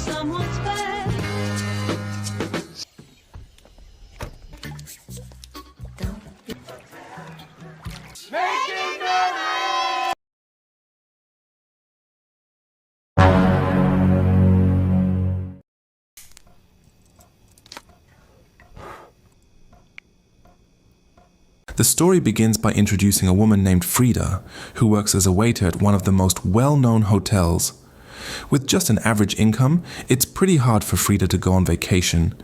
someone's bed. Making memories. The story begins by introducing a woman named Frida, who works as a waiter at one of the most well-known hotels. With just an average income, it's pretty hard for Frida to go on vacation.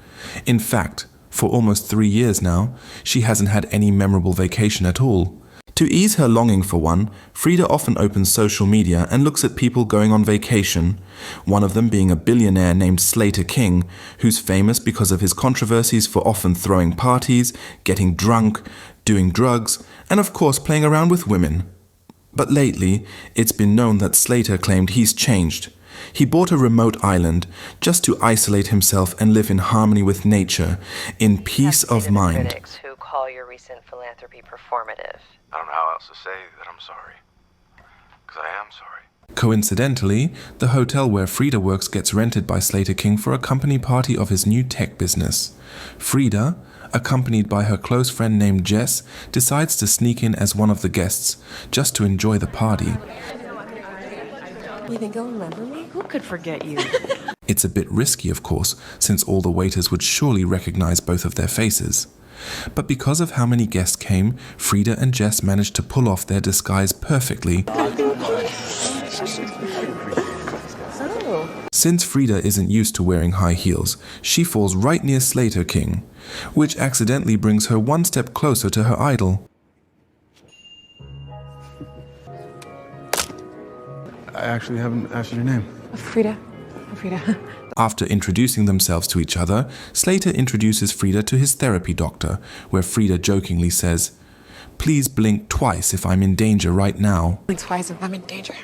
In fact, for almost 3 years now, she hasn't had any memorable vacation at all. To ease her longing for one, Frida often opens social media and looks at people going on vacation, one of them being a billionaire named Slater King, who's famous because of his controversies for often throwing parties, getting drunk, doing drugs, and of course playing around with women. But lately, it's been known that Slater claimed he's changed. He bought a remote island just to isolate himself and live in harmony with nature, in peace of mind. Critics who call your recent philanthropy performative. I don't know how else to say that I'm sorry. Because I am sorry. Coincidentally, the hotel where Frida works gets rented by Slater King for a company party of his new tech business. Frida, accompanied by her close friend named Jess, decides to sneak in as one of the guests, just to enjoy the party. You think you'll remember me? Who could forget you? It's a bit risky, of course, since all the waiters would surely recognize both of their faces. But because of how many guests came, Frida and Jess managed to pull off their disguise perfectly. Since Frida isn't used to wearing high heels, she falls right near Slater King, which accidentally brings her one step closer to her idol. I actually haven't asked your name. Frida. After introducing themselves to each other, Slater introduces Frida to his therapy doctor, where Frida jokingly says, "Please blink twice if I'm in danger right now." Blink twice if I'm in danger.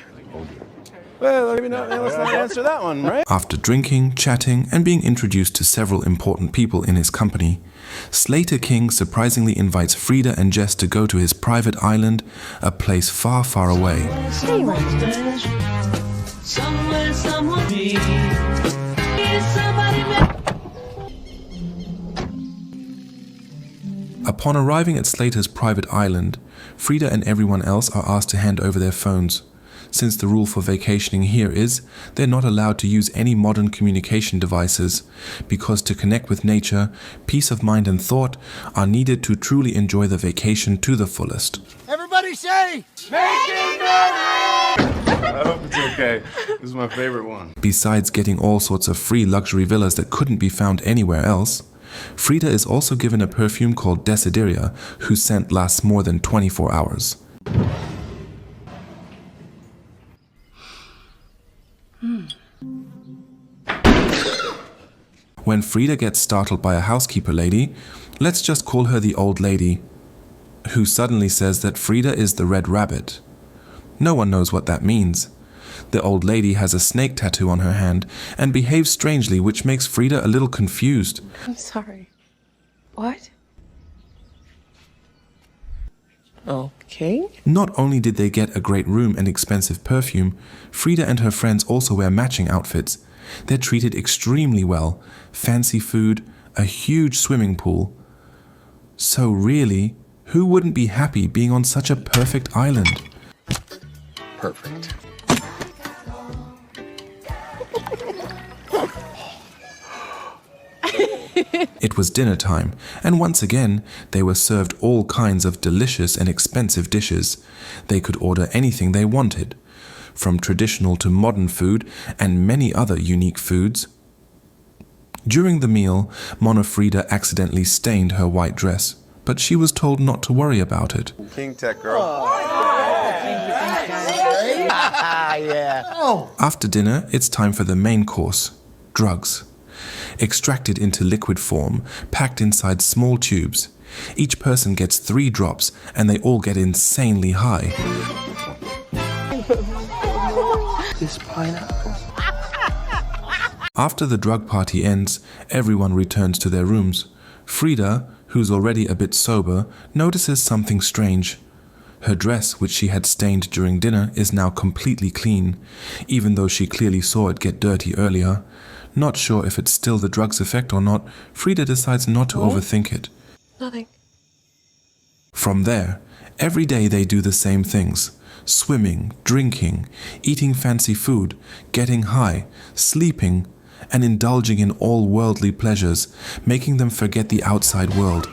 Well, let's not answer that one, right? After drinking, chatting, and being introduced to several important people in his company, Slater King surprisingly invites Frida and Jess to go to his private island, a place far, far away. Somewhere someone be. Somebody Upon arriving at Slater's private island, Frida and everyone else are asked to hand over their phones, since the rule for vacationing here is they're not allowed to use any modern communication devices, because to connect with nature, peace of mind and thought are needed to truly enjoy the vacation to the fullest. Everybody say, making memories. I hope it's okay. This is my favorite one. Besides getting all sorts of free luxury villas that couldn't be found anywhere else, Frida is also given a perfume called Desideria, whose scent lasts more than 24 hours. When Frida gets startled by a housekeeper lady, let's just call her the old lady, who suddenly says that Frida is the Red Rabbit. No one knows what that means. The old lady has a snake tattoo on her hand and behaves strangely, which makes Frida a little confused. I'm sorry. What? Okay. Not only did they get a great room and expensive perfume, Frida and her friends also wear matching outfits. They're treated extremely well. Fancy food, a huge swimming pool. So really, who wouldn't be happy being on such a perfect island? Perfect. It was dinner time, and once again, they were served all kinds of delicious and expensive dishes. They could order anything they wanted, from traditional to modern food and many other unique foods. During the meal, Mona Frida accidentally stained her white dress, but she was told not to worry about it. King Tech girl. yeah. After dinner, it's time for the main course, drugs. Extracted into liquid form, packed inside small tubes. Each person gets 3 drops, and they all get insanely high. This pineapple. After the drug party ends, everyone returns to their rooms. Frida, who's already a bit sober, notices something strange. Her dress, which she had stained during dinner, is now completely clean, even though she clearly saw it get dirty earlier. Not sure if it's still the drug's effect or not, Frida decides not to overthink it. Nothing. From there, every day they do the same things. Swimming, drinking, eating fancy food, getting high, sleeping, and indulging in all worldly pleasures, making them forget the outside world.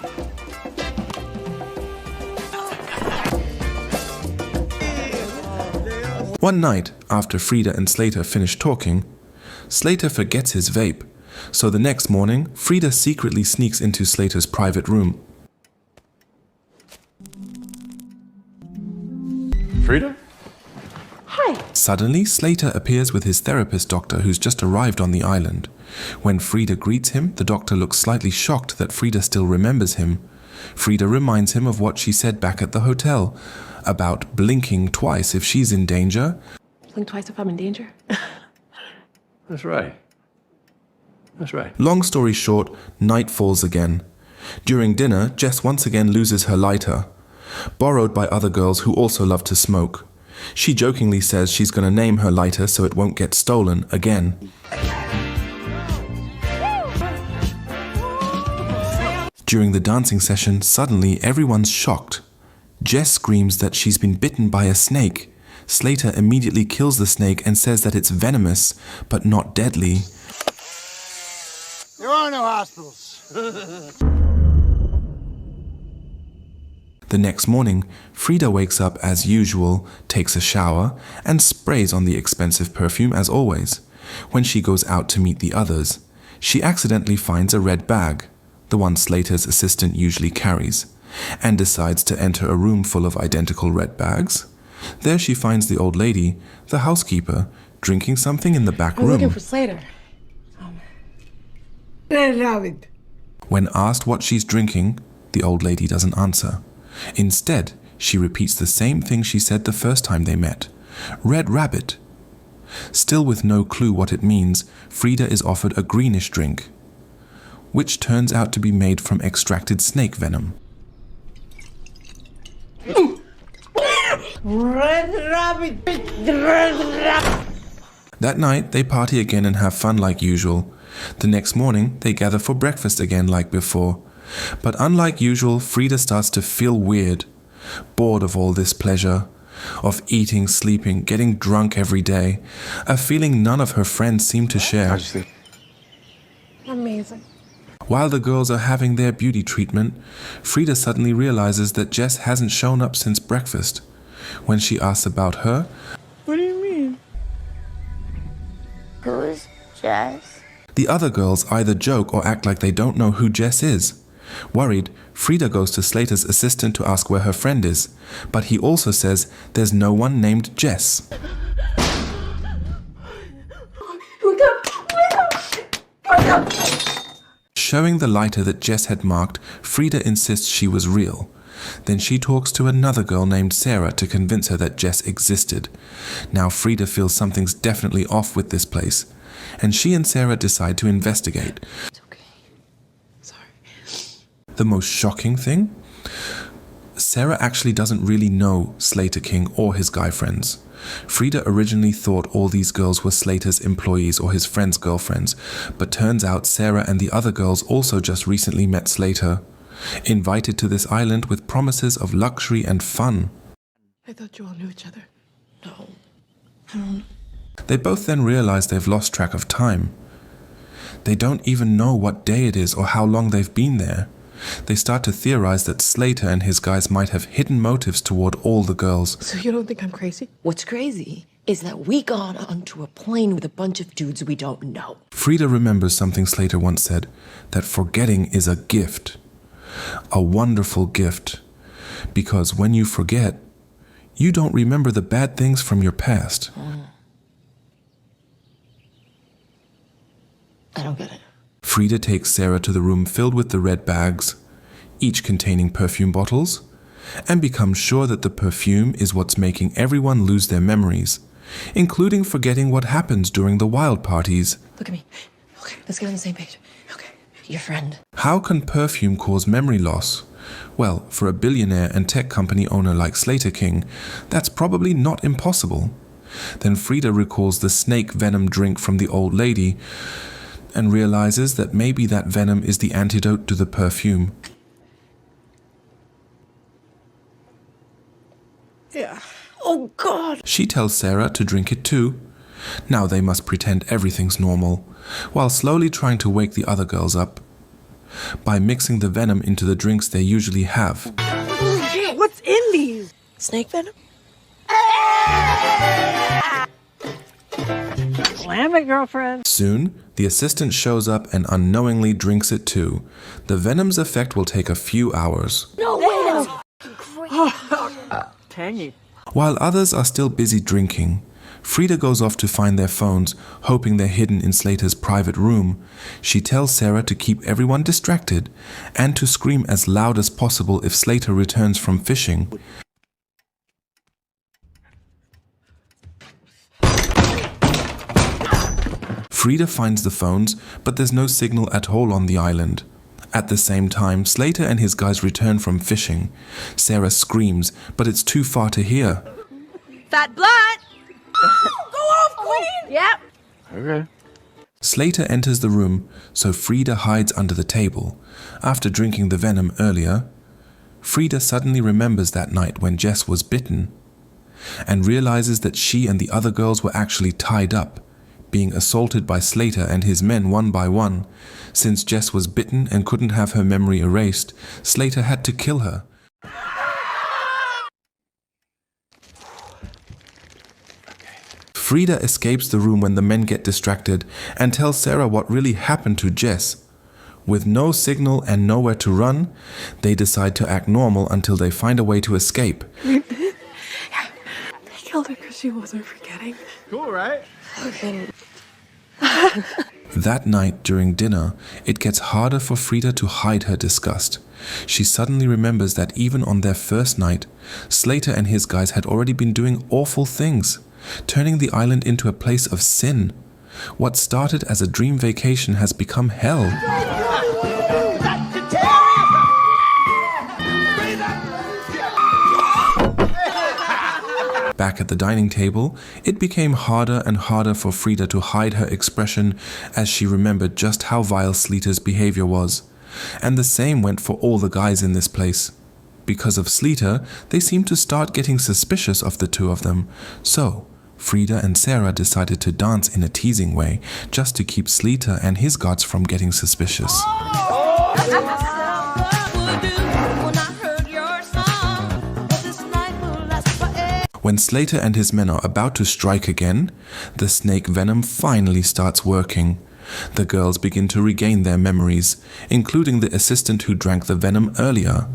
One night, after Frida and Slater finish talking, Slater forgets his vape, so the next morning, Frida secretly sneaks into Slater's private room. Frida? Suddenly, Slater appears with his therapist doctor who's just arrived on the island. When Frida greets him, the doctor looks slightly shocked that Frida still remembers him. Frida reminds him of what she said back at the hotel, about blinking twice if she's in danger. Blink twice if I'm in danger. That's right. That's right. Long story short, night falls again. During dinner, Jess once again loses her lighter, borrowed by other girls who also love to smoke. She jokingly says she's going to name her lighter so it won't get stolen again. During the dancing session, suddenly everyone's shocked. Jess screams that she's been bitten by a snake. Slater immediately kills the snake and says that it's venomous, but not deadly. There are no hospitals. The next morning, Frida wakes up as usual, takes a shower, and sprays on the expensive perfume as always. When she goes out to meet the others, she accidentally finds a red bag, the one Slater's assistant usually carries, and decides to enter a room full of identical red bags. There she finds the old lady, the housekeeper, drinking something in the back I'm looking room. for Slater. When asked what she's drinking, the old lady doesn't answer. Instead, she repeats the same thing she said the first time they met. Red rabbit. Still with no clue what it means, Frida is offered a greenish drink, which turns out to be made from extracted snake venom. Red rabbit. Red rabbit. That night, they party again and have fun like usual. The next morning, they gather for breakfast again like before. But unlike usual, Frida starts to feel weird, bored of all this pleasure, of eating, sleeping, getting drunk every day, a feeling none of her friends seem to share. How'd you sleep? Amazing. While the girls are having their beauty treatment, Frida suddenly realizes that Jess hasn't shown up since breakfast. When she asks about her, What do you mean? Who's Jess? the other girls either joke or act like they don't know who Jess is. Worried, Frida goes to Slater's assistant to ask where her friend is, but he also says there's no one named Jess. Showing the lighter that Jess had marked, Frida insists she was real. Then she talks to another girl named Sarah to convince her that Jess existed. Now Frida feels something's definitely off with this place, and she and Sarah decide to investigate. It's okay. Sorry. The most shocking thing? Sarah actually doesn't really know Slater King or his guy friends. Frida originally thought all these girls were Slater's employees or his friends' girlfriends, but turns out Sarah and the other girls also just recently met Slater, invited to this island with promises of luxury and fun. I thought you all knew each other. No. They both then realize they've lost track of time. They don't even know what day it is or how long they've been there. They start to theorize that Slater and his guys might have hidden motives toward all the girls. So you don't think I'm crazy? What's crazy is that we got onto a plane with a bunch of dudes we don't know. Frida remembers something Slater once said, that forgetting is a gift. A wonderful gift. Because when you forget, you don't remember the bad things from your past. I don't get it. Frida takes Sarah to the room filled with the red bags, each containing perfume bottles, and becomes sure that the perfume is what's making everyone lose their memories, including forgetting what happens during the wild parties. Look at me. Okay, let's get on the same page. Okay, your friend. How can perfume cause memory loss? Well, for a billionaire and tech company owner like Slater King, that's probably not impossible. Then Frida recalls the snake venom drink from the old lady, and realizes that maybe that venom is the antidote to the perfume. Yeah. Oh, God. She tells Sarah to drink it too. Now they must pretend everything's normal, while slowly trying to wake the other girls up by mixing the venom into the drinks they usually have. Yeah, what's in these? Snake venom? Slam it, girlfriend. Soon, the assistant shows up and unknowingly drinks it too. The venom's effect will take a few hours. No, wait. Tangy. While others are still busy drinking, Frida goes off to find their phones, hoping they're hidden in Slater's private room. She tells Sarah to keep everyone distracted and to scream as loud as possible if Slater returns from fishing. Frida finds the phones, but there's no signal at all on the island. At the same time, Slater and his guys return from fishing. Sarah screams, but it's too far to hear. Fat blunt! Go off, queen! Yep. Okay. Slater enters the room, so Frida hides under the table. After drinking the venom earlier, Frida suddenly remembers that night when Jess was bitten and realizes that she and the other girls were actually tied up, being assaulted by Slater and his men one by one. Since Jess was bitten and couldn't have her memory erased, Slater had to kill her. Frida escapes the room when the men get distracted and tells Sarah what really happened to Jess. With no signal and nowhere to run, they decide to act normal until they find a way to escape. They killed her because she wasn't forgetting. Cool, right? That night during dinner, it gets harder for Frida to hide her disgust. She suddenly remembers that even on their first night, Slater and his guys had already been doing awful things, turning the island into a place of sin. What started as a dream vacation has become hell. Back at the dining table, it became harder and harder for Frida to hide her expression as she remembered just how vile Slater's behavior was. And the same went for all the guys in this place. Because of Slater, they seemed to start getting suspicious of the two of them. So, Frida and Sarah decided to dance in a teasing way, just to keep Slater and his guards from getting suspicious. When Slater and his men are about to strike again, the snake venom finally starts working. The girls begin to regain their memories, including the assistant who drank the venom earlier.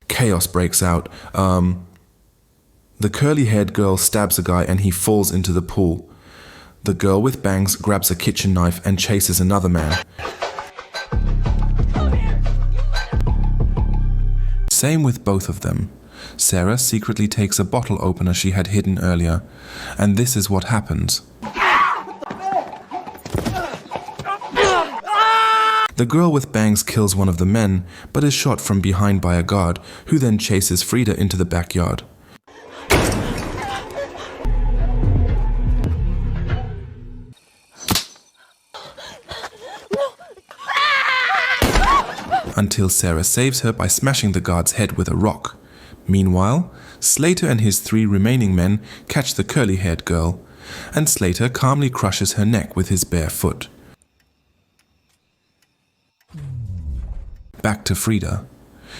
Chaos breaks out. The curly-haired girl stabs a guy and he falls into the pool. The girl with bangs grabs a kitchen knife and chases another man. Same with both of them. Sarah secretly takes a bottle opener she had hidden earlier, and this is what happens. The girl with bangs kills one of the men, but is shot from behind by a guard, who then chases Frida into the backyard. Until Sarah saves her by smashing the guard's head with a rock. Meanwhile, Slater and his 3 remaining men catch the curly-haired girl, and Slater calmly crushes her neck with his bare foot. Back to Frida.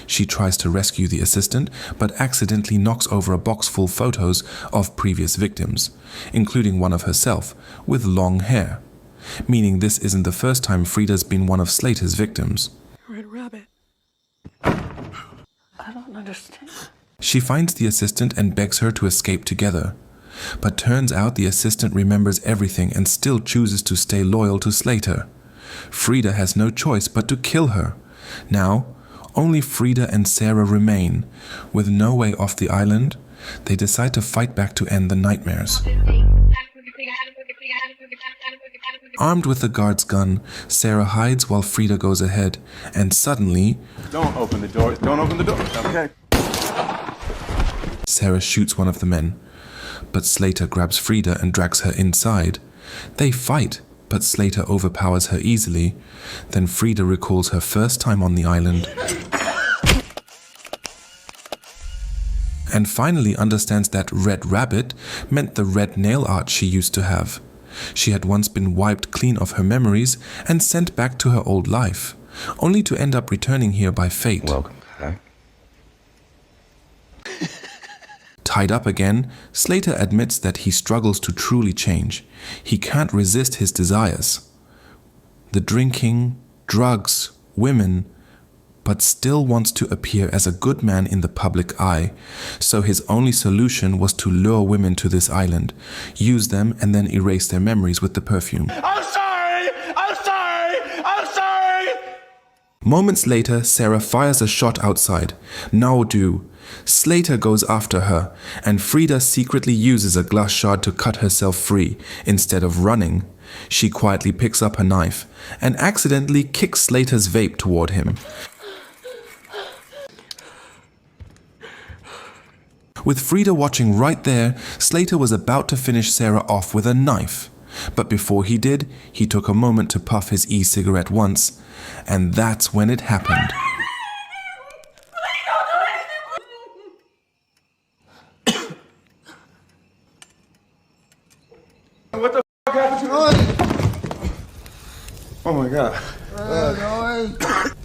She tries to rescue the assistant, but accidentally knocks over a box full of photos of previous victims, including one of herself, with long hair, meaning this isn't the first time Frida's been one of Slater's victims. Red rabbit. I don't understand. She finds the assistant and begs her to escape together. But turns out the assistant remembers everything and still chooses to stay loyal to Slater. Frida has no choice but to kill her. Now, only Frida and Sarah remain. With no way off the island, they decide to fight back to end the nightmares. Armed with the guard's gun, Sarah hides while Frida goes ahead, and suddenly... Don't open the door. Don't open the door. Okay. Sarah shoots one of the men, but Slater grabs Frida and drags her inside. They fight, but Slater overpowers her easily. Then Frida recalls her first time on the island and finally understands that red rabbit meant the red nail art she used to have. She had once been wiped clean of her memories and sent back to her old life, only to end up returning here by fate. Welcome back. Tied up again, Slater admits that he struggles to truly change. He can't resist his desires. The drinking, drugs, women, but still wants to appear as a good man in the public eye. So his only solution was to lure women to this island, use them and then erase their memories with the perfume. I'm sorry! I'm sorry! I'm sorry! Moments later, Sarah fires a shot outside. Now do. Slater goes after her, and Frida secretly uses a glass shard to cut herself free. Instead of running, she quietly picks up a knife and accidentally kicks Slater's vape toward him. With Frida watching right there, Slater was about to finish Sarah off with a knife. But before he did, he took a moment to puff his e-cigarette once, and that's when it happened. What the f*** happened to me? Oh my god.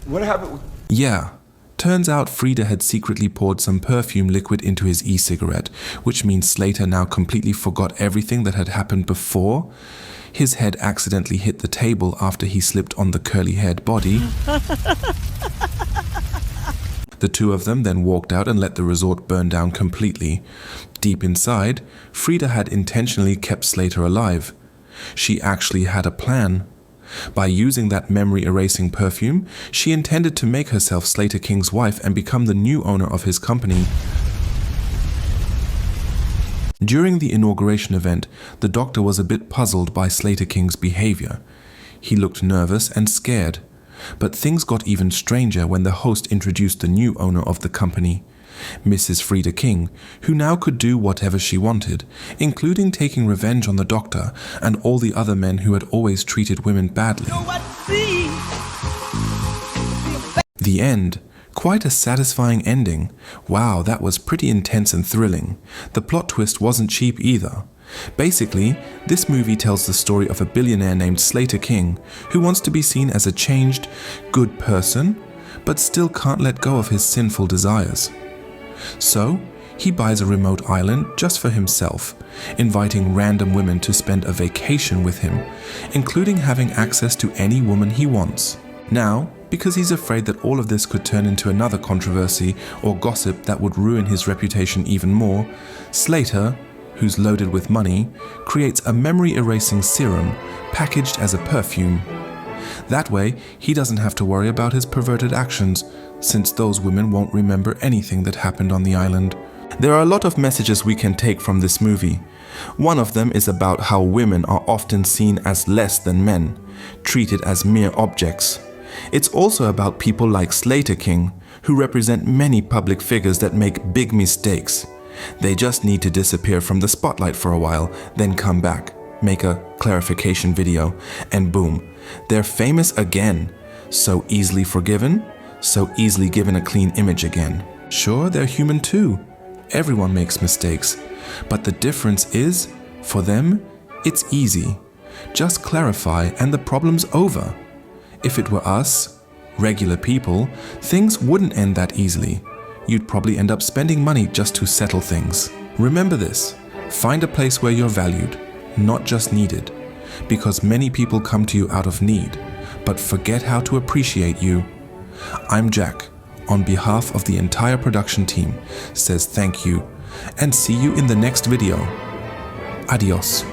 What happened? Yeah. Turns out Frida had secretly poured some perfume liquid into his e-cigarette, which means Slater now completely forgot everything that had happened before. His head accidentally hit the table after he slipped on the curly-haired body. The two of them then walked out and let the resort burn down completely. Deep inside, Frida had intentionally kept Slater alive. She actually had a plan. By using that memory-erasing perfume, she intended to make herself Slater King's wife and become the new owner of his company. During the inauguration event, the doctor was a bit puzzled by Slater King's behavior. He looked nervous and scared. But things got even stranger when the host introduced the new owner of the company, Mrs. Frida King, who now could do whatever she wanted, including taking revenge on the doctor and all the other men who had always treated women badly. The end. Quite a satisfying ending. Wow, that was pretty intense and thrilling. The plot twist wasn't cheap either. Basically, this movie tells the story of a billionaire named Slater King who wants to be seen as a changed, good person, but still can't let go of his sinful desires. So, he buys a remote island just for himself, inviting random women to spend a vacation with him, including having access to any woman he wants. Now, because he's afraid that all of this could turn into another controversy or gossip that would ruin his reputation even more, Slater, who's loaded with money, creates a memory-erasing serum packaged as a perfume. That way, he doesn't have to worry about his perverted actions, since those women won't remember anything that happened on the island. There are a lot of messages we can take from this movie. One of them is about how women are often seen as less than men, treated as mere objects. It's also about people like Slater King, who represent many public figures that make big mistakes. They just need to disappear from the spotlight for a while, then come back, make a clarification video, and boom, they're famous again. So easily forgiven, so easily given a clean image again. Sure, they're human too. Everyone makes mistakes. But the difference is, for them, it's easy. Just clarify and the problem's over. If it were us, regular people, things wouldn't end that easily. You'd probably end up spending money just to settle things. Remember this, find a place where you're valued, not just needed, because many people come to you out of need, but forget how to appreciate you. I'm Jack, on behalf of the entire production team, says thank you, and see you in the next video. Adios.